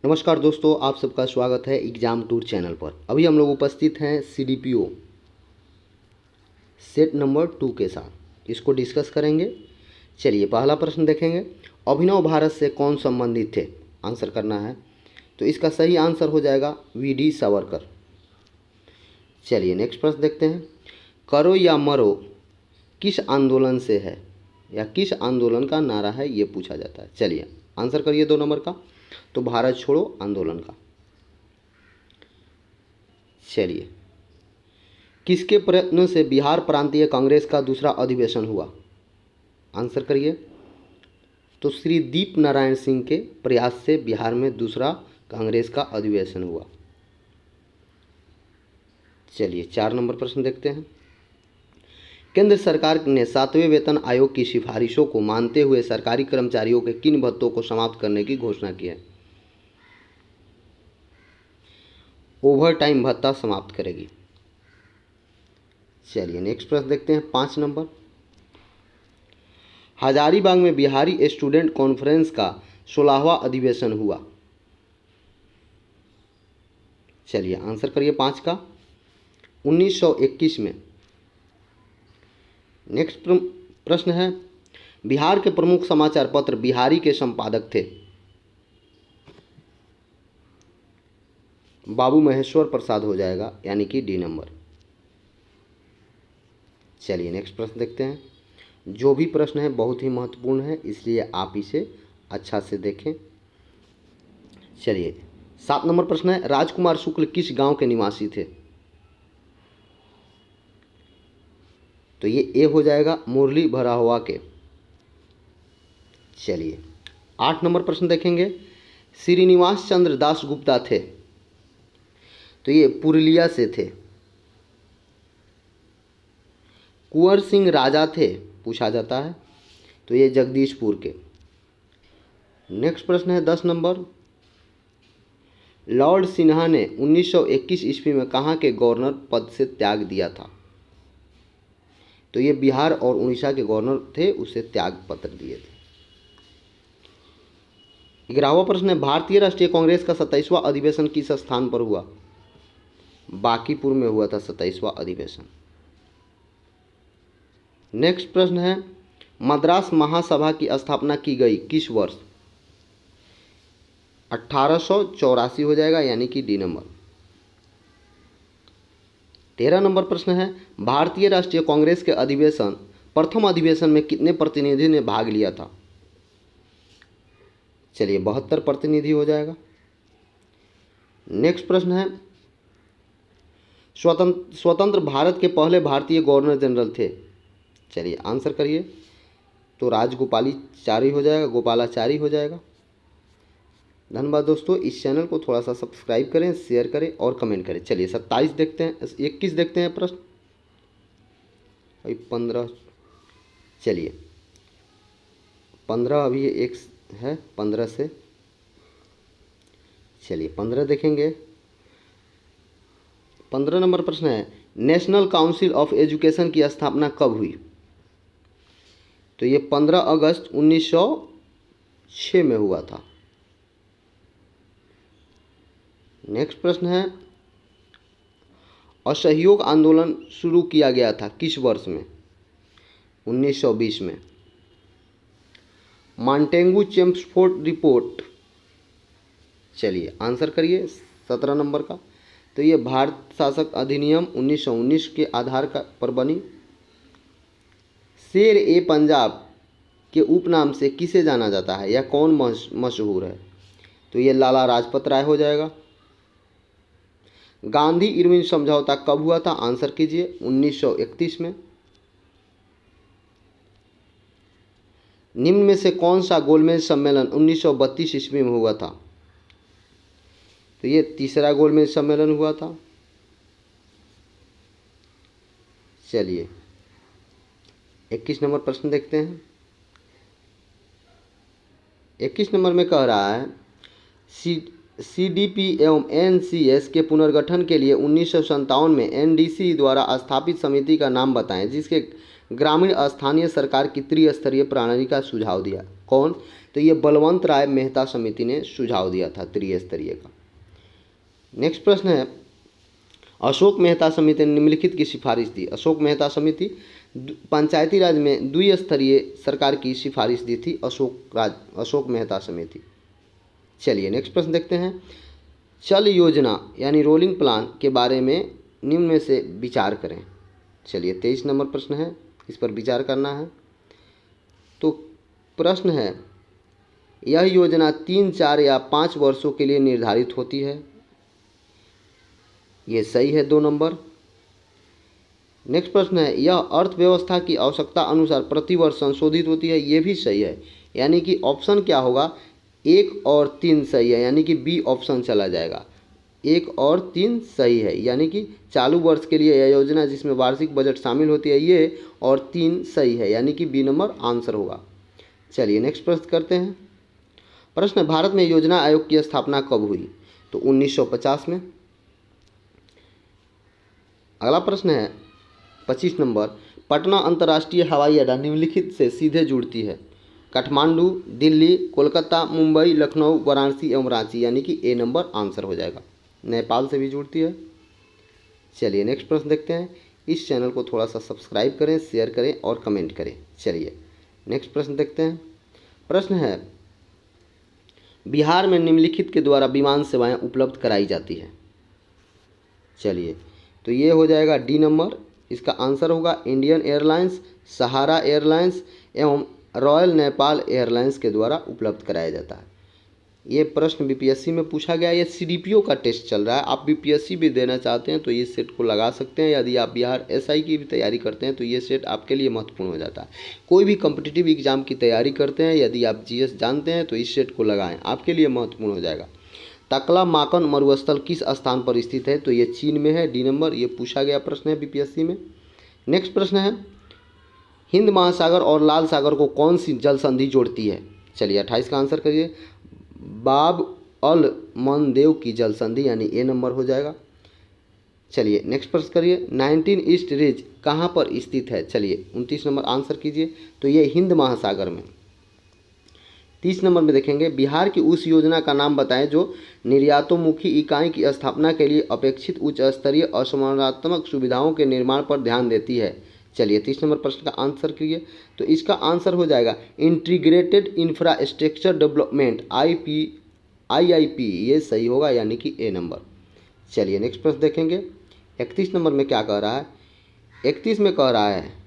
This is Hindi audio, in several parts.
नमस्कार दोस्तों, आप सबका स्वागत है एग्ज़ाम टूर चैनल पर। अभी हम लोग उपस्थित हैं CDPO सेट नंबर 2 के साथ। इसको डिस्कस करेंगे। चलिए पहला प्रश्न देखेंगे। अभिनव भारत से कौन संबंधित थे? आंसर करना है। तो इसका सही आंसर हो जाएगा VD सावरकर। चलिए नेक्स्ट प्रश्न देखते हैं। करो या मरो किस आंदोलन से है या किस आंदोलन का नारा है, ये पूछा जाता है। चलिए आंसर करिए 2 नंबर का। तो भारत छोड़ो आंदोलन का। चलिए किसके प्रयत्न से बिहार प्रांतीय कांग्रेस का दूसरा अधिवेशन हुआ? आंसर करिए। तो श्री दीप नारायण सिंह के प्रयास से बिहार में दूसरा कांग्रेस का अधिवेशन हुआ। चलिए 4 नंबर प्रश्न देखते हैं। केंद्र सरकार ने 7वें वेतन आयोग की सिफारिशों को मानते हुए सरकारी कर्मचारियों के किन भत्तों को समाप्त करने की घोषणा की है? ओवर टाइम भत्ता समाप्त करेगी। चलिए नेक्स्ट प्रश्न देखते हैं 5 नंबर। हजारीबाग में बिहारी स्टूडेंट कॉन्फ्रेंस का 16वां अधिवेशन हुआ। चलिए आंसर करिए 5 का। 1921 में। नेक्स्ट प्रश्न है। बिहार के प्रमुख समाचार पत्र बिहारी के संपादक थे। बाबू महेश्वर प्रसाद हो जाएगा, यानी कि D नंबर। चलिए नेक्स्ट प्रश्न देखते हैं। जो भी प्रश्न है बहुत ही महत्वपूर्ण है, इसलिए आप इसे अच्छा से देखें। चलिए 7 नंबर प्रश्न है। राजकुमार शुक्ल किस गांव के निवासी थे? तो ये ए हो जाएगा, मुरली भराहुआ के। चलिए 8 नंबर प्रश्न देखेंगे। श्रीनिवास चंद्र दास गुप्ता थे। तो ये पुरुलिया से थे। कुंवर सिंह राजा थे, पूछा जाता है। तो ये जगदीशपुर के। नेक्स्ट प्रश्न है 10 नंबर। लॉर्ड सिन्हा ने 1921 ईस्वी में कहाँ के गवर्नर पद से त्याग दिया था? तो ये बिहार और उड़ीसा के गवर्नर थे, उसे त्याग पत्र दिए थे। 11वां प्रश्न है। भारतीय राष्ट्रीय कांग्रेस का 27वां अधिवेशन किस स्थान पर हुआ? बांकीपुर में हुआ था 27वां अधिवेशन। नेक्स्ट प्रश्न है। मद्रास महासभा की स्थापना की गई किस वर्ष? 1884 हो जाएगा, यानी कि D नंबर। 13 नंबर प्रश्न है। भारतीय राष्ट्रीय कांग्रेस के प्रथम अधिवेशन में कितने प्रतिनिधि ने भाग लिया था? चलिए 72 प्रतिनिधि हो जाएगा। नेक्स्ट प्रश्न है। स्वतंत्र भारत के पहले भारतीय गवर्नर जनरल थे। चलिए आंसर करिए। तो राजगोपालाचारी हो जाएगा, गोपालाचारी हो जाएगा। धन्यवाद दोस्तों। इस चैनल को थोड़ा सा सब्सक्राइब करें, शेयर करें और कमेंट करें। चलिए 27 देखते हैं, 21 देखते हैं प्रश्न। अभी 15। चलिए 15 अभी एक है, 15 से। चलिए 15 देखेंगे। 15 नंबर प्रश्न है। नेशनल काउंसिल ऑफ एजुकेशन की स्थापना कब हुई? तो ये 15 अगस्त 1906 में हुआ था। नेक्स्ट प्रश्न है। असहयोग आंदोलन शुरू किया गया था किस वर्ष में? 1920 में। Montagu Chelmsford report. चलिए आंसर करिए 17 नंबर का। तो ये भारत शासक अधिनियम 1919 के आधार पर बनी। शेर ए पंजाब के उपनाम से किसे जाना जाता है या कौन मशहूर है? तो ये लाला लाजपत राय हो जाएगा। गांधी इरविन समझौता कब हुआ था? आंसर कीजिए। 1931 में। निम्न में से कौन सा गोलमेज सम्मेलन 1932 ईस्वी में हुआ था? तो ये तीसरा गोलमेज सम्मेलन हुआ था। चलिए 21 नंबर प्रश्न देखते हैं। 21 नंबर में कह रहा है CDP एवं NCS के पुनर्गठन के लिए 1957 में NDC द्वारा स्थापित समिति का नाम बताएं जिसके ग्रामीण स्थानीय सरकार की त्रिस्तरीय प्रणाली का सुझाव दिया? कौन? तो ये बलवंत राय मेहता समिति ने सुझाव दिया था त्रिस्तरीय का। नेक्स्ट प्रश्न है, अशोक मेहता समिति ने निम्नलिखित की सिफारिश दी। अशोक मेहता समिति पंचायती राज में द्विस्तरीय सरकार की सिफारिश दी थी अशोक मेहता समिति। चलिए नेक्स्ट प्रश्न देखते हैं, चल योजना यानी रोलिंग प्लान के बारे में निम्न में से विचार करें। चलिए 23 नंबर प्रश्न है, इस पर विचार करना है। तो प्रश्न है, यह योजना 3, 4 या 5 वर्षों के लिए निर्धारित होती है। ये सही है 2 नंबर। नेक्स्ट प्रश्न है, यह अर्थव्यवस्था की आवश्यकता अनुसार प्रतिवर्ष संशोधित होती है। ये भी सही है, यानी कि ऑप्शन क्या होगा, 1 और 3 सही है, यानी कि बी ऑप्शन चला जाएगा। 1 और 3 सही है, यानी कि चालू वर्ष के लिए यह योजना जिसमें वार्षिक बजट शामिल होती है ये, और 3 सही है, यानी कि बी नंबर आंसर होगा। चलिए नेक्स्ट प्रश्न करते हैं। प्रश्न, भारत में योजना आयोग की स्थापना कब हुई? तो 1950 में। अगला प्रश्न है 25 नंबर, पटना अंतर्राष्ट्रीय हवाई अड्डा निम्नलिखित से सीधे जुड़ती है? काठमांडू, दिल्ली, कोलकाता, मुंबई, लखनऊ, वाराणसी एवं रांची, यानी कि ए नंबर आंसर हो जाएगा। नेपाल से भी जुड़ती है। चलिए नेक्स्ट प्रश्न देखते हैं। इस चैनल को थोड़ा सा सब्सक्राइब करें, शेयर करें और कमेंट करें। चलिए नेक्स्ट प्रश्न देखते हैं। प्रश्न है, बिहार में निम्नलिखित के द्वारा विमान सेवाएं उपलब्ध कराई जाती है? चलिए, तो ये हो जाएगा डी नंबर। इसका आंसर होगा इंडियन एयरलाइंस, सहारा एयरलाइंस एवं रॉयल नेपाल एयरलाइंस के द्वारा उपलब्ध कराया जाता है। ये प्रश्न बीपीएससी में पूछा गया। ये सीडीपीओ का टेस्ट चल रहा है। आप बीपीएससी भी देना चाहते हैं तो ये सेट को लगा सकते हैं। यदि आप बिहार एसआई की भी तैयारी करते हैं तो ये सेट आपके लिए महत्वपूर्ण हो जाता है। कोई भी कॉम्पिटिटिव एग्जाम की तैयारी करते हैं, यदि आप जीएस जानते हैं तो इस सेट को लगाएं, आपके लिए महत्वपूर्ण हो जाएगा। तकला-माकन मरुस्थल किस स्थान पर स्थित है? तो ये चीन में है, डी नंबर। ये पूछा गया प्रश्न है बीपीएससी में। नेक्स्ट प्रश्न है, हिंद महासागर और लाल सागर को कौन सी जल संधि जोड़ती है? चलिए 28 का आंसर करिए। बाब अल मनदेव की जल संधि, यानी ए नंबर हो जाएगा। चलिए नेक्स्ट प्रश्न करिए, 19 ईस्ट रिज कहाँ पर स्थित है? चलिए 29 नंबर आंसर कीजिए। तो ये हिंद महासागर में। 30 नंबर में देखेंगे, बिहार की उस योजना का नाम बताएं जो निर्यातोन्मुखी इकाई की स्थापना के लिए अपेक्षित उच्च स्तरीय अवसरणात्मक सुविधाओं के निर्माण पर ध्यान देती है। चलिए 30 नंबर प्रश्न का आंसर कीजिए। तो इसका आंसर हो जाएगा इंटीग्रेटेड इंफ्रास्ट्रक्चर डेवलपमेंट, IIP। ये सही होगा, यानी कि ए नंबर। चलिए नेक्स्ट प्रश्न देखेंगे। 31 नंबर में क्या कह रहा है? 31 में कह रहा है,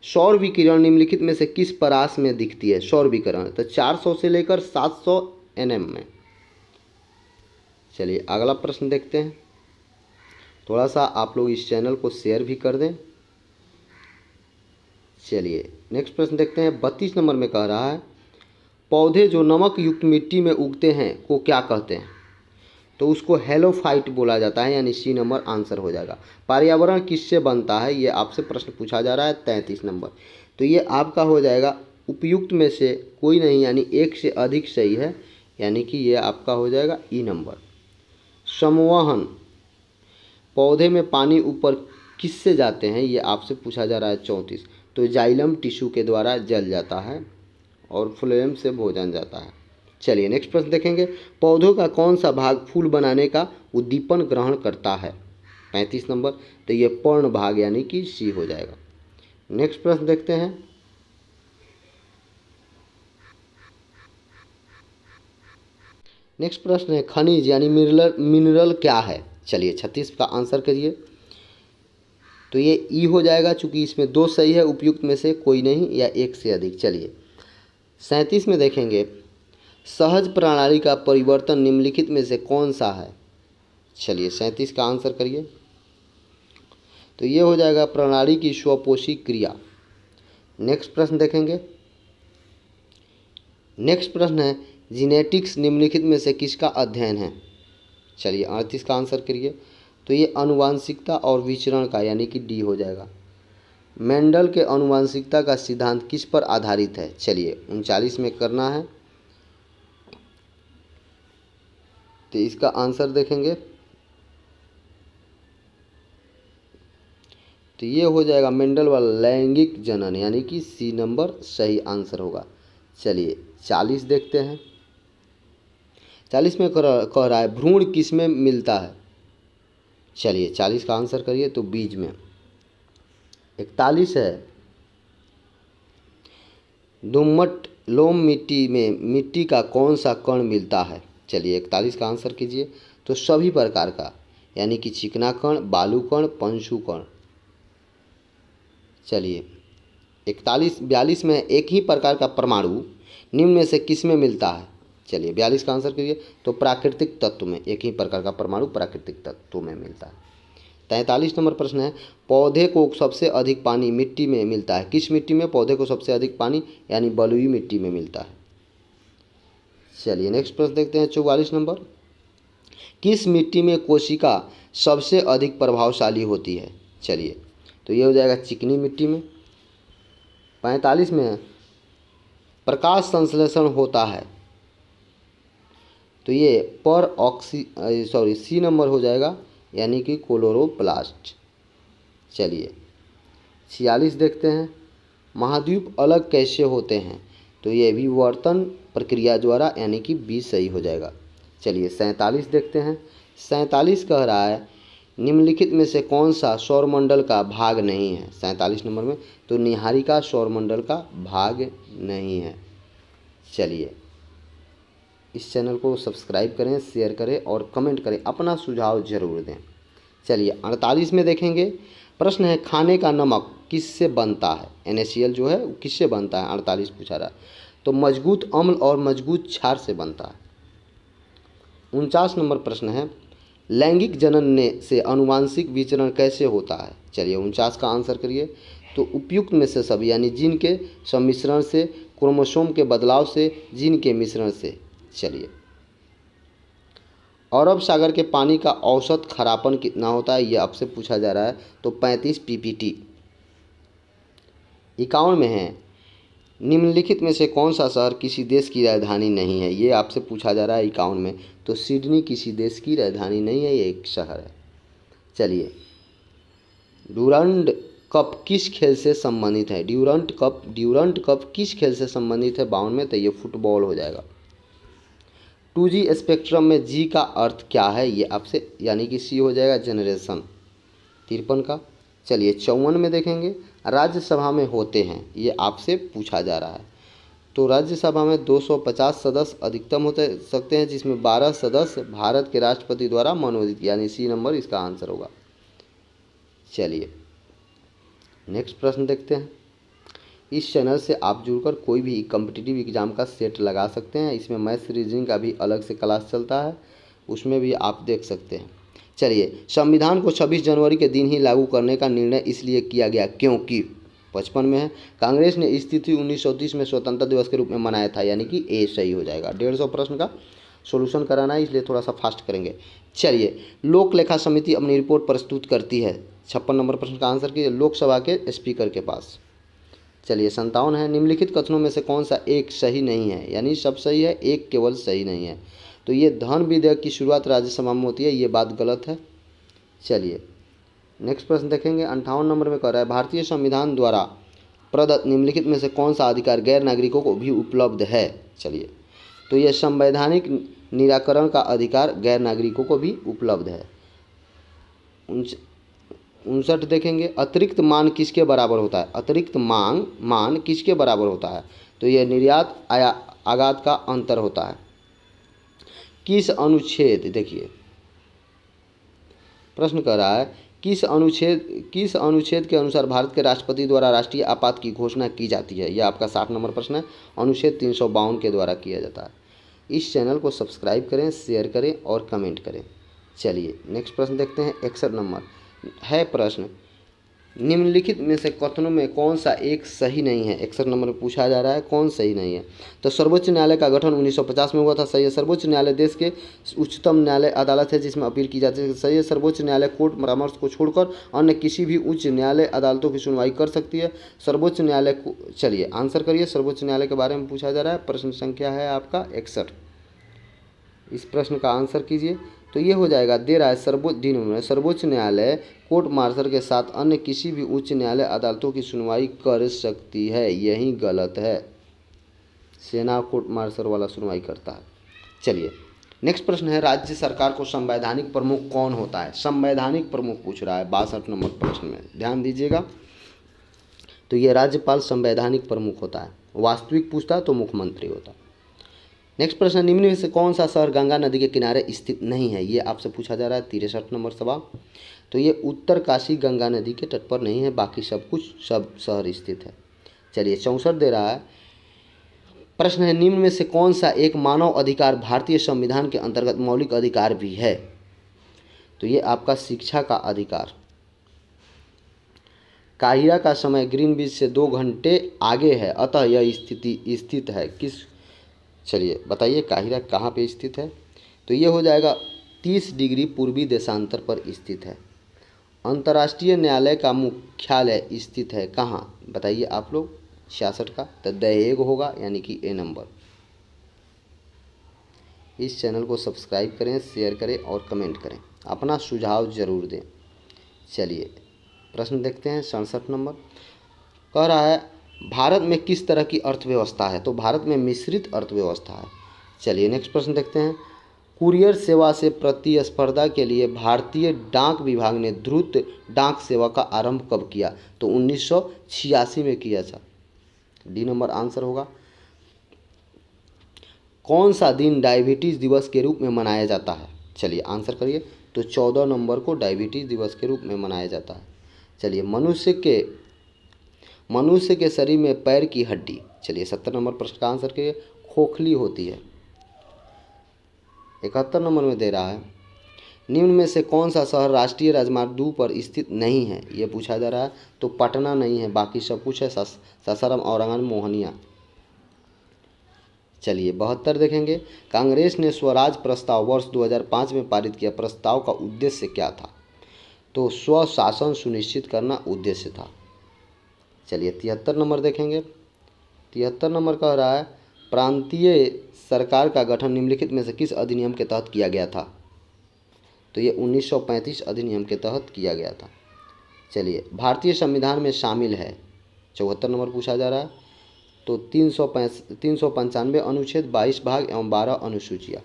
सौर विकिरण निम्नलिखित में से किस परास में दिखती है? सौर विकिरण तो 400 से लेकर 700 nm में। चलिए अगला प्रश्न देखते हैं। थोड़ा सा आप लोग इस चैनल को शेयर भी कर दें। चलिए नेक्स्ट प्रश्न देखते हैं। 32 नंबर में कह रहा है, पौधे जो नमक युक्त मिट्टी में उगते हैं को क्या कहते हैं? तो उसको हेलोफाइट बोला जाता है, यानी सी नंबर आंसर हो जाएगा। पर्यावरण किससे बनता है? ये आपसे प्रश्न पूछा जा रहा है 33 नंबर। तो ये आपका हो जाएगा उपयुक्त में से कोई नहीं, यानी एक से अधिक सही है, यानी कि ये आपका हो जाएगा ई नंबर। संवहन, पौधे में पानी ऊपर किससे जाते हैं? ये आपसे पूछा जा रहा है 34। तो जाइलम टिश्यू के द्वारा जल जाता है और फ्लोएम से भोजन जाता है। चलिए नेक्स्ट प्रश्न देखेंगे। पौधों का कौन सा भाग फूल बनाने का उद्दीपन ग्रहण करता है? 35 नंबर। तो ये पर्ण भाग, यानी कि सी हो जाएगा। नेक्स्ट प्रश्न देखते हैं। नेक्स्ट प्रश्न है, खनिज यानी मिनरल क्या है? चलिए 36 का आंसर करिए। तो ये ई हो जाएगा, चूंकि इसमें 2 सही है, उपयुक्त में से कोई नहीं या एक से अधिक। चलिए 37 में देखेंगे, सहज प्रणाली का परिवर्तन निम्नलिखित में से कौन सा है? चलिए 37 का आंसर करिए। तो ये हो जाएगा प्रणाली की स्वपोषी क्रिया। नेक्स्ट प्रश्न देखेंगे। नेक्स्ट प्रश्न है, जीनेटिक्स निम्नलिखित में से किसका अध्ययन है? चलिए 38 का आंसर करिए। तो ये आनुवांशिकता और विचरण का, यानी कि डी हो जाएगा। मेंडल के आनुवांशिकता का सिद्धांत किस पर आधारित है? चलिए 39 में करना है। तो इसका आंसर देखेंगे। तो ये हो जाएगा मेंडल वाला लैंगिक जनन, यानी कि सी नंबर सही आंसर होगा। चलिए 40 देखते हैं। 40 में कह रहा है भ्रूण किस में मिलता है। चलिए 40 का आंसर करिए, तो बीज में। 41 है दोमट लोम मिट्टी में मिट्टी का कौन सा कण मिलता है। चलिए 41 का आंसर कीजिए, तो सभी प्रकार का, यानी कि चिकना कण, बालू कण, पंशु कण। चलिए 42 में एक ही प्रकार का परमाणु निम्न में से किस में मिलता है। चलिए 42 का आंसर कीजिए, तो प्राकृतिक तत्व में, एक ही प्रकार का परमाणु प्राकृतिक तत्व में मिलता है। 43 नंबर प्रश्न है पौधे को सबसे अधिक पानी मिट्टी में मिलता है। किस मिट्टी में पौधे को सबसे अधिक पानी, यानी बलुई मिट्टी में मिलता है। चलिए नेक्स्ट प्रश्न देखते हैं 44 नंबर। किस मिट्टी में कोशिका सबसे अधिक प्रभावशाली होती है। चलिए तो ये हो जाएगा चिकनी मिट्टी में। 45 में है प्रकाश संश्लेषण होता है, तो ये सी नंबर हो जाएगा, यानी कि क्लोरोप्लास्ट। चलिए 46 देखते हैं महाद्वीप अलग कैसे होते हैं, तो ये विवर्तन प्रक्रिया द्वारा, यानी कि बी सही हो जाएगा। चलिए 47 देखते हैं। 47 कह रहा है निम्नलिखित में से कौन सा सौरमंडल का भाग नहीं है। 47 नंबर में, तो निहारिका सौरमंडल का भाग नहीं है। चलिए इस चैनल को सब्सक्राइब करें, शेयर करें और कमेंट करें, अपना सुझाव जरूर दें। चलिए 48 में देखेंगे प्रश्न है खाने का नमक किससे बनता है। NaCl जो है किससे बनता है, 48 पूछा रहा है, तो मजबूत अम्ल और मजबूत क्षार से बनता है। 49 नंबर प्रश्न है लैंगिक जनन से अनुवांशिक विचरण कैसे होता है। चलिए 49 का आंसर करिए, तो उपयुक्त में से सब, यानी जीन के सम्मिश्रण से, क्रोमोसोम के बदलाव से, जीन के मिश्रण से। चलिए अरब सागर के पानी का औसत खारापन कितना होता है, ये आपसे पूछा जा रहा है, तो 35 ppt। 51 में है निम्नलिखित में से कौन सा शहर किसी देश की राजधानी नहीं है, ये आपसे पूछा जा रहा है 51 में, तो सिडनी किसी देश की राजधानी नहीं है, ये एक शहर है। चलिए ड्यूरंड कप किस खेल से संबंधित है। ड्यूरंड कप किस खेल से संबंधित है 52 में, तो ये फुटबॉल हो जाएगा। 2G स्पेक्ट्रम में G का अर्थ क्या है, ये आपसे, यानी कि C हो जाएगा जनरेशन। 53 का। चलिए 54 में देखेंगे राज्यसभा में होते हैं, ये आपसे पूछा जा रहा है, तो राज्यसभा में 250 सदस्य अधिकतम होते सकते हैं, जिसमें 12 सदस्य भारत के राष्ट्रपति द्वारा मनोनीत, यानी C नंबर इसका आंसर होगा। चलिए नेक्स्ट प्रश्न देखते हैं। इस चैनल से आप जुड़कर कोई भी कॉम्पिटिटिव एग्ज़ाम का सेट लगा सकते हैं। इसमें मैथ्स रीजनिंग का भी अलग से क्लास चलता है, उसमें भी आप देख सकते हैं। चलिए संविधान को 26 जनवरी के दिन ही लागू करने का निर्णय इसलिए किया गया क्योंकि 55 में है कांग्रेस ने इस तिथि 1930 में स्वतंत्रता दिवस के रूप में मनाया था, यानी कि ए सही हो जाएगा। 150 प्रश्न का सोल्यूशन कराना है, इसलिए थोड़ा सा फास्ट करेंगे। चलिए लोक लेखा समिति अपनी रिपोर्ट प्रस्तुत करती है। 56 नंबर प्रश्न का आंसर कीजिए, लोकसभा के स्पीकर के पास। चलिए 57 है निम्नलिखित कथनों में से कौन सा एक सही नहीं है, यानी सब सही है, एक केवल सही नहीं है, तो ये धन विधेयक की शुरुआत राज्यसभा में होती है, ये बात गलत है। चलिए नेक्स्ट प्रश्न देखेंगे। 58 नंबर में कह रहा है भारतीय संविधान द्वारा प्रदत्त निम्नलिखित में से कौन सा अधिकार गैर नागरिकों को भी उपलब्ध है। चलिए तो ये संवैधानिक निराकरण का अधिकार गैर नागरिकों को भी उपलब्ध है। 59 देखेंगे अतिरिक्त मान किसके बराबर होता है। अतिरिक्त मान किसके बराबर होता है, तो यह निर्यात आयात का अंतर होता है। किस अनुच्छेद, देखिए प्रश्न कर रहा है किस अनुच्छेद के अनुसार भारत के राष्ट्रपति द्वारा राष्ट्रीय आपात की घोषणा की जाती है। यह आपका 60 नंबर प्रश्न है, अनुच्छेद 352 के द्वारा किया जाता है। इस चैनल को सब्सक्राइब करें, शेयर करें और कमेंट करें। चलिए नेक्स्ट प्रश्न देखते हैं। 61 नंबर है प्रश्न निम्नलिखित में से कथनों में कौन सा एक सही नहीं है। 61 नंबर में पूछा जा रहा है कौन सही नहीं है, तो सर्वोच्च न्यायालय का गठन 1950 में हुआ था, सही है। सर्वोच्च न्यायालय देश के उच्चतम न्यायालय अदालत है जिसमें अपील की जाती है, सही है। सर्वोच्च न्यायालय कोर्ट परामर्श को छोड़कर अन्य किसी भी उच्च न्यायालय अदालतों की सुनवाई कर सकती है। सर्वोच्च न्यायालय को, चलिए आंसर करिए। सर्वोच्च न्यायालय के बारे में पूछा जा रहा है, प्रश्न संख्या है आपका 61। इस प्रश्न का आंसर कीजिए। तो ये हो जाएगा दे रहा है सर्वोच्च न्यायालय कोर्ट मार्शल के साथ अन्य किसी भी उच्च न्यायालय अदालतों की सुनवाई कर सकती है। यही गलत है, सेना कोर्ट मार्शल वाला सुनवाई करता है। चलिए नेक्स्ट प्रश्न है, राज्य सरकार को संवैधानिक प्रमुख कौन होता है? संवैधानिक प्रमुख पूछ रहा है 62 नंबर प्रश्न में, ध्यान दीजिएगा। तो ये राज्यपाल संवैधानिक प्रमुख होता है। वास्तविक पूछता है तो मुख्यमंत्री होता है। नेक्स्ट प्रश्न, निम्न में से कौन सा शहर गंगा नदी के किनारे स्थित नहीं है? ये आपसे पूछा जा रहा है 63 नंबर सवाल। तो ये उत्तरकाशी गंगा नदी के तट पर नहीं है, बाकी सब शहर स्थित है। चलिए 64 दे रहा है प्रश्न है, निम्न में से कौन सा एक मानव अधिकार भारतीय संविधान के अंतर्गत मौलिक अधिकार भी है? तो ये आपका शिक्षा का अधिकार। काहिरा का समय ग्रीनविच से 2 घंटे आगे है, अतः यह स्थित है किस? चलिए बताइए काहिरा कहाँ पे स्थित है? तो ये हो जाएगा 30 डिग्री पूर्वी देशांतर पर स्थित है। अंतर्राष्ट्रीय न्यायालय का मुख्यालय स्थित है कहाँ? बताइए आप लोग। 66 का तो द हेग होगा, यानी कि ए नंबर। इस चैनल को सब्सक्राइब करें, शेयर करें और कमेंट करें, अपना सुझाव ज़रूर दें। चलिए प्रश्न देखते हैं 67 नंबर। कह रहा है भारत में किस तरह की अर्थव्यवस्था है? तो भारत में मिश्रित अर्थव्यवस्था है। चलिए नेक्स्ट प्रश्न देखते हैं, कुरियर सेवा से प्रतिस्पर्धा के लिए भारतीय डाक विभाग ने द्रुत डाक सेवा का आरंभ कब किया? तो 1986 में किया था। डी नंबर आंसर होगा। कौन सा दिन डायबिटीज़ दिवस के रूप में मनाया जाता है? चलिए आंसर करिए। तो 14 नंबर को डायबिटीज़ दिवस के रूप में मनाया जाता है। चलिए मनुष्य के शरीर में पैर की हड्डी, चलिए 70 नंबर प्रश्न का आंसर करिए, खोखली होती है। 71 नंबर में दे रहा है, निम्न में से कौन सा शहर राष्ट्रीय राजमार्ग 2 पर स्थित नहीं है? ये पूछा जा रहा है। तो पटना नहीं है, बाकी सब कुछ है, सासाराम, औरंगाबाद, मोहनिया। चलिए 72 देखेंगे, कांग्रेस ने स्वराज प्रस्ताव वर्ष 2005 में पारित किया, प्रस्ताव का उद्देश्य क्या था? तो स्वशासन सुनिश्चित करना उद्देश्य था। चलिए 73 नंबर देखेंगे। 73 नंबर कह रहा है प्रांतीय सरकार का गठन निम्नलिखित में से किस अधिनियम के तहत किया गया था? तो ये 1935 अधिनियम के तहत किया गया था। चलिए भारतीय संविधान में शामिल है, 74 नंबर पूछा जा रहा है। तो 395 अनुच्छेद, 22 भाग एवं 12 अनुसूचियाँ।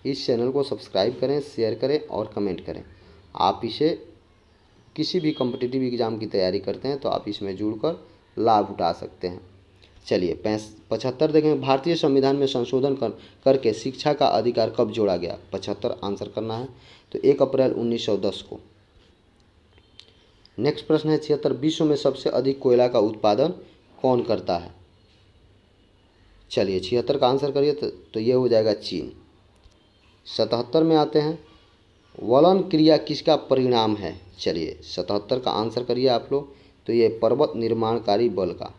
इस चैनल को सब्सक्राइब करें, शेयर करें और कमेंट करें। आप इसे किसी भी कॉम्पिटिटिव एग्ज़ाम की तैयारी करते हैं तो आप इसमें जुड़कर लाभ उठा सकते हैं। चलिए 75 देखें, भारतीय संविधान में संशोधन करके शिक्षा का अधिकार कब जोड़ा गया? 75 आंसर करना है। तो 1 अप्रैल 1910 को। नेक्स्ट प्रश्न है 76, विश्व में सबसे अधिक कोयला का उत्पादन कौन करता है? चलिए 76 का आंसर करिए। तो ये हो जाएगा चीन। 77 में आते हैं, वलन क्रिया किसका परिणाम है? चलिए 77 का आंसर करिए आप लोग। तो ये पर्वत निर्माणकारी बल का।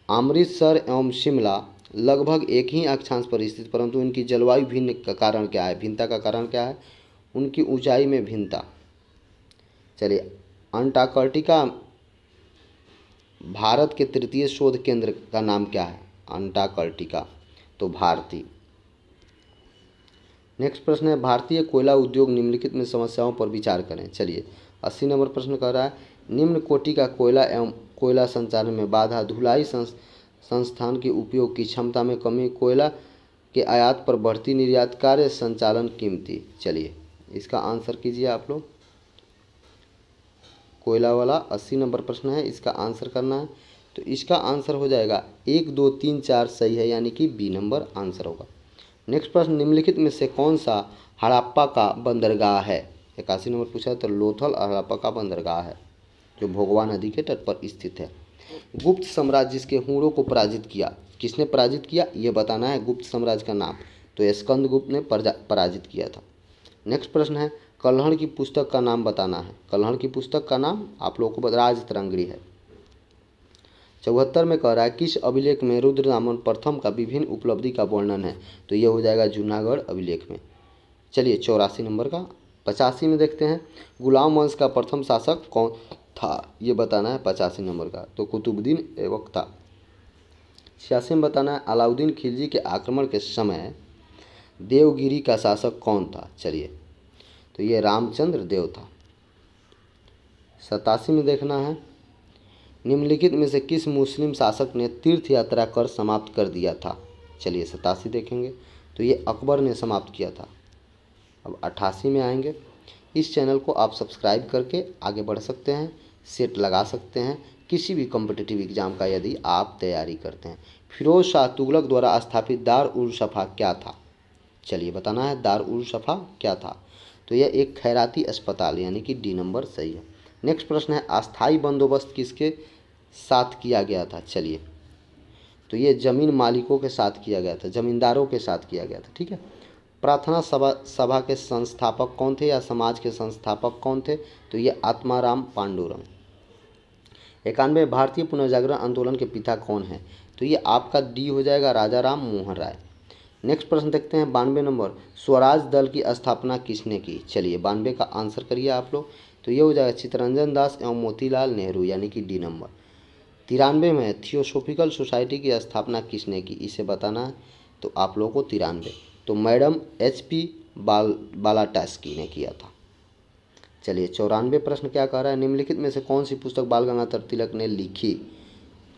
अमृतसर एवं शिमला लगभग एक ही अक्षांश पर स्थित, परंतु इनकी जलवायु भिन्न का कारण क्या है? भिन्नता का कारण क्या है? उनकी ऊंचाई में भिन्नता। चलिए अंटार्कटिका भारत के तृतीय शोध केंद्र का नाम क्या है? अंटार्कटिका। तो भारती। नेक्स्ट प्रश्न है, भारतीय कोयला उद्योग निम्नलिखित में समस्याओं पर विचार करें। चलिए 80 नंबर प्रश्न कह रहा है, निम्न कोटि का कोयला एवं कोयला संचालन में बाधा, धुलाई संस्थान के उपयोग की क्षमता में कमी, कोयला के आयात पर बढ़ती निर्यात, कार्य संचालन कीमती। चलिए इसका आंसर कीजिए आप लोग। कोयला वाला 80 नंबर प्रश्न है, इसका आंसर करना है। तो इसका आंसर हो जाएगा 1, 2, 3, 4 सही है, यानी कि बी नंबर आंसर होगा। नेक्स्ट प्रश्न, निम्नलिखित में से कौन सा हड़प्पा का बंदरगाह है? 81 नंबर पूछा है। तो लोथल हड़प्पा का बंदरगाह है, जो भोगवा नदी के तट पर स्थित है। गुप्त साम्राज्य जिसके हूणों को पराजित किया, किसने पराजित किया ये बताना है, गुप्त साम्राज्य का नाम। तो स्कंदगुप्त ने पराजित किया था। नेक्स्ट प्रश्न है, कल्हड़ की पुस्तक का नाम बताना है। कल्हड़ की पुस्तक का नाम आप लोगों को राजतरंगिणी है। 74 में कह रहा है, किस अभिलेख में रुद्रदामन प्रथम का विभिन्न उपलब्धि का वर्णन है? तो ये हो जाएगा जूनागढ़ अभिलेख में। चलिए 84 नंबर का। 85 में देखते हैं, गुलाम वंश का प्रथम शासक कौन था? ये बताना है 85 नंबर का। तो कुतुबुद्दीन ऐबक था। 86 में बताना है अलाउद्दीन खिलजी के आक्रमण के समय देवगिरी का शासक कौन था। चलिए, तो ये रामचंद्र देव था। 87 में देखना है निम्नलिखित में से किस मुस्लिम शासक ने तीर्थ यात्रा कर समाप्त कर दिया था। चलिए 87 देखेंगे, तो ये अकबर ने समाप्त किया था। अब 88 में आएंगे। इस चैनल को आप सब्सक्राइब करके आगे बढ़ सकते हैं, सेट लगा सकते हैं किसी भी कॉम्पिटिटिव एग्जाम का यदि आप तैयारी करते हैं। फिरोज शाह तुगलक द्वारा स्थापित दार उल सफ़ा क्या था। चलिए बताना है दार उल सफ़ा क्या था। तो यह एक खैराती अस्पताल यानी कि डी नंबर सही है। नेक्स्ट प्रश्न है अस्थाई बंदोबस्त किसके साथ किया गया था। चलिए, तो ये ज़मीन मालिकों के साथ किया गया था, ज़मींदारों के साथ किया गया था। ठीक है। प्रार्थना सभा के संस्थापक कौन थे या समाज के संस्थापक कौन थे। तो ये आत्माराम पांडुरंग। 91 भारतीय पुनर्जागरण आंदोलन के पिता कौन है। तो ये आपका डी हो जाएगा राजा राम मोहन राय। नेक्स्ट प्रश्न देखते हैं 92 नंबर स्वराज दल की स्थापना किसने की। चलिए 92 का आंसर करिए आप लोग। तो ये हो जाएगा चित्तरंजन दास एवं मोतीलाल नेहरू यानी कि डी नंबर। 93 में थियोसॉफिकल सोसाइटी की स्थापना किसने की, इसे बताना है। तो आप लोगों को 93 तो मैडम HP बालाटास्की ने किया था। चलिए 94 प्रश्न क्या कह रहा है निम्नलिखित में से कौन सी पुस्तक बाल गंगाधर तिलक ने लिखी।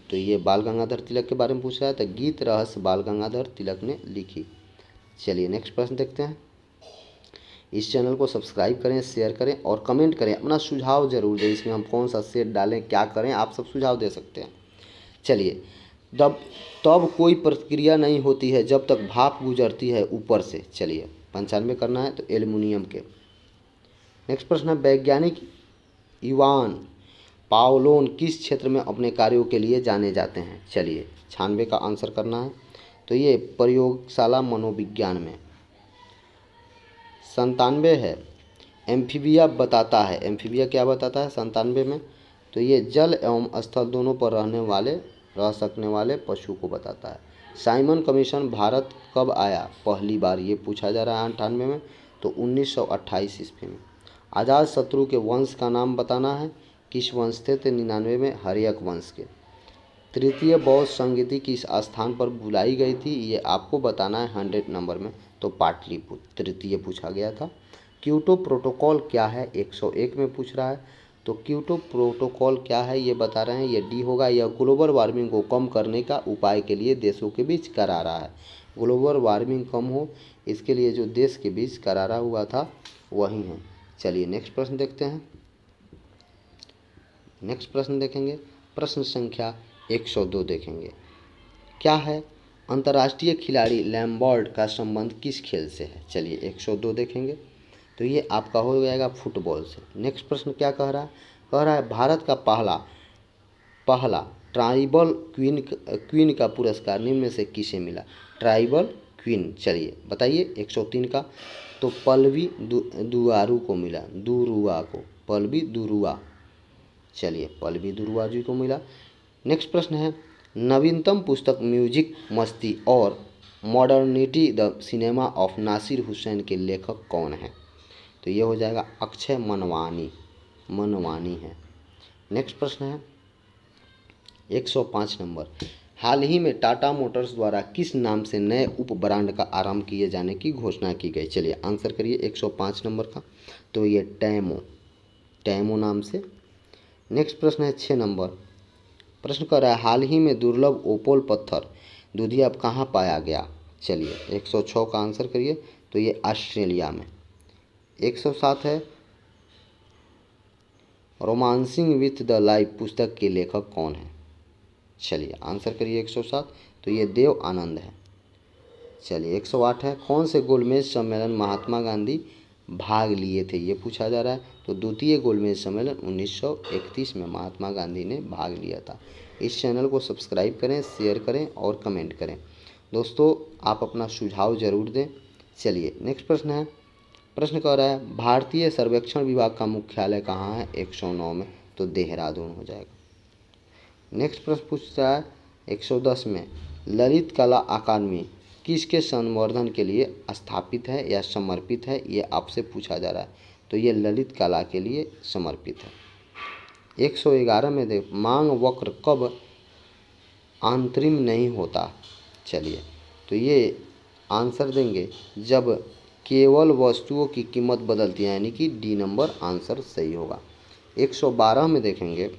तो ये बाल गंगाधर तिलक के बारे में पूछ रहा है, तो गीत रहस्य बाल गंगाधर तिलक ने लिखी। चलिए नेक्स्ट प्रश्न देखते हैं। इस चैनल को सब्सक्राइब करें, शेयर करें और कमेंट करें, अपना सुझाव जरूर दें। इसमें हम कौन सा सेट डालें, क्या करें, आप सब सुझाव दे सकते हैं। चलिए तब कोई प्रतिक्रिया नहीं होती है जब तक भाप गुजरती है ऊपर से। चलिए 95 करना है, तो एल्युमिनियम के। नेक्स्ट प्रश्न है वैज्ञानिक इवान पावलोन किस क्षेत्र में अपने कार्यों के लिए जाने जाते हैं। चलिए 96 का आंसर करना है। तो ये प्रयोगशाला मनोविज्ञान में। 97 है एम्फीबिया बताता है। एम्फीबिया क्या बताता है 97 में। तो ये जल एवं स्थल दोनों पर रह सकने वाले पशु को बताता है। साइमन कमीशन भारत कब आया पहली बार, ये पूछा जा रहा है 98 में। तो 1928 ईस्वी में। आज़ाद शत्रु के वंश का नाम बताना है, किस वंश थे। तो 99 में हर्यक वंश के। तृतीय बौद्ध संगीति किस स्थान पर बुलाई गई थी, ये आपको बताना है 100 नंबर में। तो पाटलिपुत्र तृतीय पूछा गया था। क्योटो प्रोटोकॉल क्या है 101 में पूछ रहा है। तो क्योटो प्रोटोकॉल क्या है ये बता रहे हैं, ये डी होगा। यह ग्लोबल वार्मिंग को कम करने का उपाय के लिए देशों के बीच करारा है। ग्लोबल वार्मिंग कम हो इसके लिए जो देश के बीच करारा हुआ था वही है। चलिए नेक्स्ट प्रश्न देखते हैं। नेक्स्ट प्रश्न देखेंगे प्रश्न संख्या 102 देखेंगे। क्या है अंतर्राष्ट्रीय खिलाड़ी लैम्बर्ट का संबंध किस खेल से है। चलिए 102 देखेंगे। तो ये आपका हो जाएगा फुटबॉल से। नेक्स्ट प्रश्न क्या कह रहा है, कह रहा है भारत का पहला ट्राइबल क्वीन का पुरस्कार निम्न में से किसे मिला। ट्राइबल क्वीन, चलिए बताइए 103 का। तो पल्लवी दुआरू को मिला, दुरुआ को, पल्लवी दुरुआ। चलिए पल्लवी दुरुआ जी को मिला। नेक्स्ट प्रश्न है नवीनतम पुस्तक म्यूजिक मस्ती और modernity the cinema of Nasir Hussain के लेखक कौन है। तो ये हो जाएगा अक्षय मनवानी है। नेक्स्ट प्रश्न है 105 नंबर हाल ही में टाटा मोटर्स द्वारा किस नाम से नए उप ब्रांड का आरंभ किए जाने की घोषणा की गई। चलिए आंसर करिए 105 नंबर का। तो ये टैमो नाम से। नेक्स्ट प्रश्न है 6 नंबर। प्रश्न कर रहा है हाल ही में दुर्लभ ओपोल पत्थर दुधिया कहाँ पाया गया। चलिए 106 का आंसर करिए। तो ये ऑस्ट्रेलिया में। 107 है रोमांसिंग विथ द लाइफ पुस्तक के लेखक कौन है। चलिए आंसर करिए 107। तो ये देव आनंद है। चलिए 108 है कौन से गोलमेज सम्मेलन महात्मा गांधी भाग लिए थे, ये पूछा जा रहा है। तो द्वितीय गोलमेज सम्मेलन 1931 में महात्मा गांधी ने भाग लिया था। इस चैनल को सब्सक्राइब करें, शेयर करें और कमेंट करें। दोस्तों आप अपना सुझाव जरूर दें। चलिए नेक्स्ट प्रश्न है। प्रश्न कह रहा है भारतीय सर्वेक्षण विभाग का मुख्यालय कहाँ है 109 में। तो देहरादून हो जाएगा। नेक्स्ट प्रश्न पूछ रहा है 110 में ललित कला अकादमी किसके संवर्धन के लिए स्थापित है या समर्पित है, ये आपसे पूछा जा रहा है। तो ये ललित कला के लिए समर्पित है। 111 में देख मांग वक्र कब आंतरिम नहीं होता। चलिए, तो ये आंसर देंगे जब केवल वस्तुओं की कीमत बदलती है, यानी कि डी नंबर आंसर सही होगा। 112 में देखेंगे,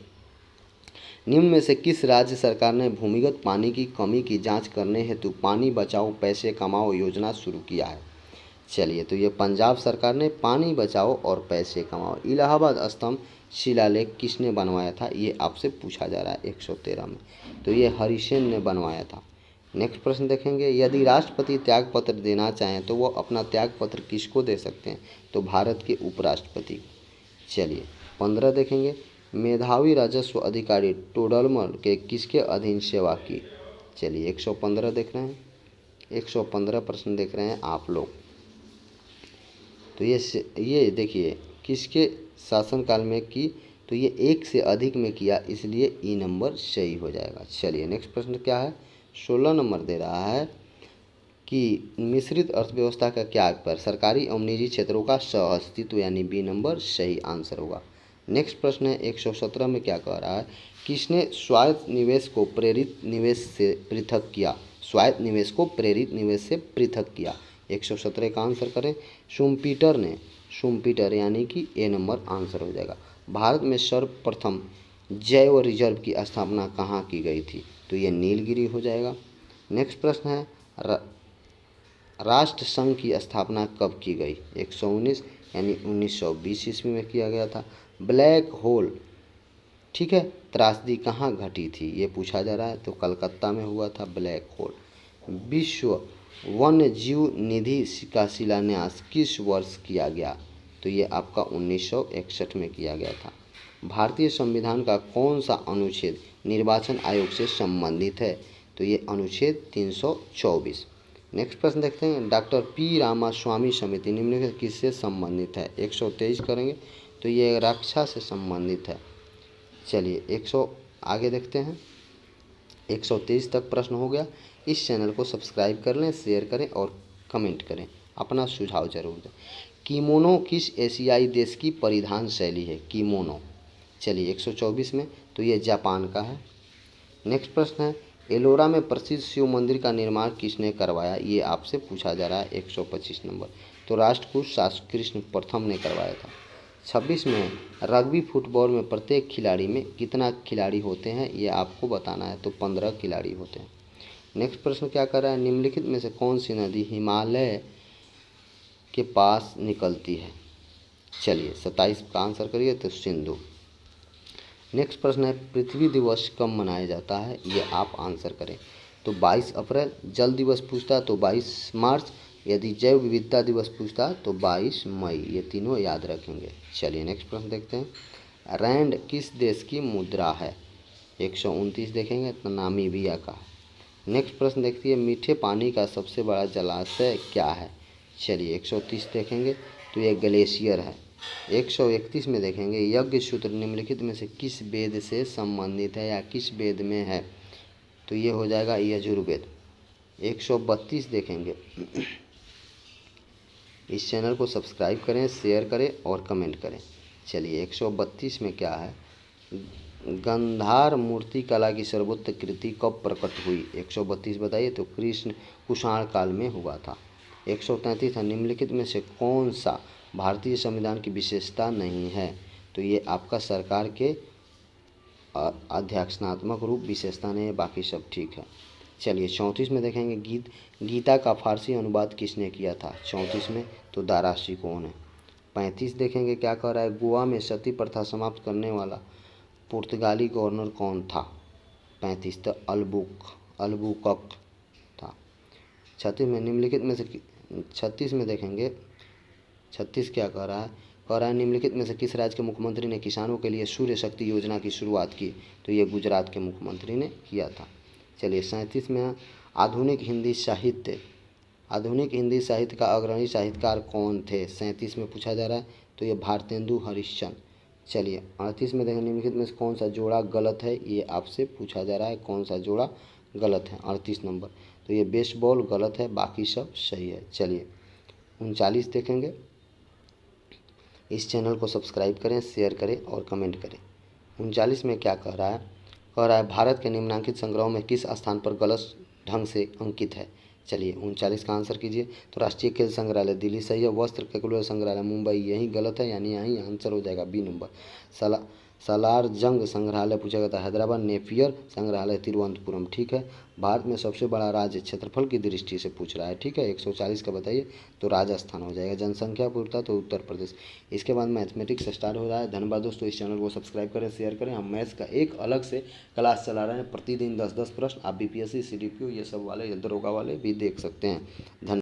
निम्न में से किस राज्य सरकार ने भूमिगत पानी की कमी की जांच करने हेतु पानी बचाओ पैसे कमाओ योजना शुरू किया है? चलिए, तो ये पंजाब सरकार ने पानी बचाओ और पैसे कमाओ। इलाहाबाद स्तंभ शिलालेख किसने बनवाया था, ये आपसे पूछा जा रहा है 113 में, तो ये हरिसेन ने बनवाया था। नेक्स्ट प्रश्न देखेंगे, यदि राष्ट्रपति त्यागपत्र देना चाहें तो वो अपना त्यागपत्र किसको दे सकते हैं, तो भारत के उपराष्ट्रपति। चलिए, 15 देखेंगे, मेधावी राजस्व अधिकारी टोडरमल के किसके अधीन सेवा की? चलिए, 115 देख रहे हैं, 115 प्रश्न देख रहे हैं आप लोग। तो ये देखिए किसके शासनकाल में की, तो ये एक से अधिक में किया, इसलिए ई नंबर सही हो जाएगा। चलिए, नेक्स्ट प्रश्न क्या है, 16 नंबर दे रहा है कि मिश्रित अर्थव्यवस्था का क्या पर सरकारी और निजी क्षेत्रों का सह अस्तित्व, यानी बी नंबर सही आंसर होगा। नेक्स्ट प्रश्न है 117 में क्या कह रहा है, किसने स्वायत्त निवेश को प्रेरित निवेश से पृथक किया? स्वायत्त निवेश को प्रेरित निवेश से पृथक किया, 117 का आंसर करें। शुम्पीटर ने, शुम्पीटर यानी कि ए नंबर आंसर हो जाएगा। भारत में सर्वप्रथम जैव रिजर्व की स्थापना कहाँ की गई थी, तो ये नीलगिरी हो जाएगा। नेक्स्ट प्रश्न है राष्ट्र संघ की स्थापना कब की गई? 119 यानी 1920 ईस्वी में किया गया था। ब्लैक होल, ठीक है, त्रासदी कहाँ घटी थी, ये पूछा जा रहा है, तो कलकत्ता में हुआ था ब्लैक होल। विश्व वन्य जीव निधि का शिलान्यास किस वर्ष किया गया, तो ये आपका 1961 में किया गया था। भारतीय संविधान का कौन सा अनुच्छेद निर्वाचन आयोग से संबंधित है, तो ये अनुच्छेद 324। नेक्स्ट प्रश्न देखते हैं, डॉक्टर पी रामास्वामी समिति निम्नलिखित किससे संबंधित है? 123 करेंगे, तो ये रक्षा से संबंधित है। चलिए, 100 आगे देखते हैं, 123 तक प्रश्न हो गया। इस चैनल को सब्सक्राइब कर लें, शेयर करें और कमेंट करें, अपना सुझाव जरूर दें। कीमोनो किस एशियाई देश की परिधान शैली है? कीमोनो। चलिए, 124 में, तो ये जापान का है। नेक्स्ट प्रश्न है, एलोरा में प्रसिद्ध शिव मंदिर का निर्माण किसने करवाया, ये आपसे पूछा जा रहा है 125 नंबर, तो राष्ट्रकूट शासक कृष्ण प्रथम ने करवाया था। 26 में, रग्बी फुटबॉल में प्रत्येक खिलाड़ी में कितना खिलाड़ी होते हैं, ये आपको बताना है, तो 15 खिलाड़ी होते हैं। नेक्स्ट प्रश्न क्या कर रहा है, निम्नलिखित में से कौन सी नदी हिमालय के पास निकलती है? चलिए, 27 का आंसर करिए, तो सिंधु। नेक्स्ट प्रश्न है, पृथ्वी दिवस कब मनाया जाता है, ये आप आंसर करें, तो 22 अप्रैल। जल दिवस पूछता तो 22 मार्च, यदि जैव विविधता दिवस पूछता तो 22 मई, ये तीनों याद रखेंगे। चलिए, नेक्स्ट प्रश्न देखते हैं, रैंड किस देश की मुद्रा है? 129 देखेंगे, तो नामीबिया का। नेक्स्ट प्रश्न देखिए, मीठे पानी का सबसे बड़ा जलाशय क्या है? चलिए, 130 देखेंगे, तो ये ग्लेशियर है। 131 में देखेंगे, यज्ञ सूत्र निम्नलिखित में से किस वेद से संबंधित है या किस वेद में है, तो ये हो जाएगा यजुर्वेद। 132 देखेंगे, इस चैनल को सब्सक्राइब करें, शेयर करें और कमेंट करें। चलिए, 132 में क्या है, गंधार मूर्ति कला की सर्वोत्तम कृति कब प्रकट हुई? 132 बताइए, तो कृष्ण कुषाण काल में हुआ था। 133 है, निम्नलिखित में से कौन सा भारतीय संविधान की विशेषता नहीं है, तो ये आपका सरकार के अध्याक्षनात्मक रूप विशेषता नहीं है, बाकी सब ठीक है। चलिए, 34 में देखेंगे, गीता का फारसी अनुवाद किसने किया था? 34 में, तो दाराशी कौन है। 35 देखेंगे, क्या कह रहा है, गोवा में सती प्रथा समाप्त करने वाला पुर्तगाली गवर्नर कौन था? 35, तो अल्बुकर्क था। 36 में, निम्नलिखित में से 36 में देखेंगे, 36 क्या कह रहा है, निम्नलिखित में से किस राज्य के मुख्यमंत्री ने किसानों के लिए सूर्य शक्ति योजना की शुरुआत की? तो ये गुजरात के मुख्यमंत्री ने किया था। चलिए, 37 में, आधुनिक हिंदी साहित्य का अग्रणी साहित्यकार कौन थे? 37 में पूछा जा रहा है, तो ये भारतेंदु हरिश्चंद्र। चलिए, 38 में देखें, निम्नलिखित में से कौन सा जोड़ा गलत है, ये आपसे पूछा जा रहा है, कौन सा जोड़ा गलत है? 38 नंबर, तो ये बेसबॉल गलत है, बाकी सब सही है। चलिए, 39 देखेंगे, इस चैनल को सब्सक्राइब करें, शेयर करें और कमेंट करें। 39 में क्या कह रहा है, कह रहा है भारत के निम्नलिखित संग्रहों में किस स्थान पर गलत ढंग से अंकित है। चलिए 39 का आंसर कीजिए। तो राष्ट्रीय खेल संग्रहालय दिल्ली सही है। वस्त्र कैलकुलेटर संग्रहालय मुंबई, यही गलत है, यानी यही आंसर हो जाएगा बी नंबर। सालार जंग संग्रहालय पूछा गया था हैदराबाद। नेपियर संग्रहालय तिरुवनंतपुरम, ठीक है। भारत में सबसे बड़ा राज्य क्षेत्रफल की दृष्टि से पूछ रहा है, ठीक है। 140 का बताइए, तो राजस्थान हो जाएगा। जनसंख्या पूछता तो उत्तर प्रदेश। इसके बाद मैथमेटिक्स स्टार्ट हो रहा है। धन्यवाद दोस्तों, इस चैनल को सब्सक्राइब करें, शेयर करें। हम मैथ्स का एक अलग से क्लास चला रहे हैं, प्रतिदिन 10-10 प्रश्न। आप बीपीएससी, सीडीपीओ ये सब वाले, दरोगा वाले भी देख सकते हैं। धन्यवाद।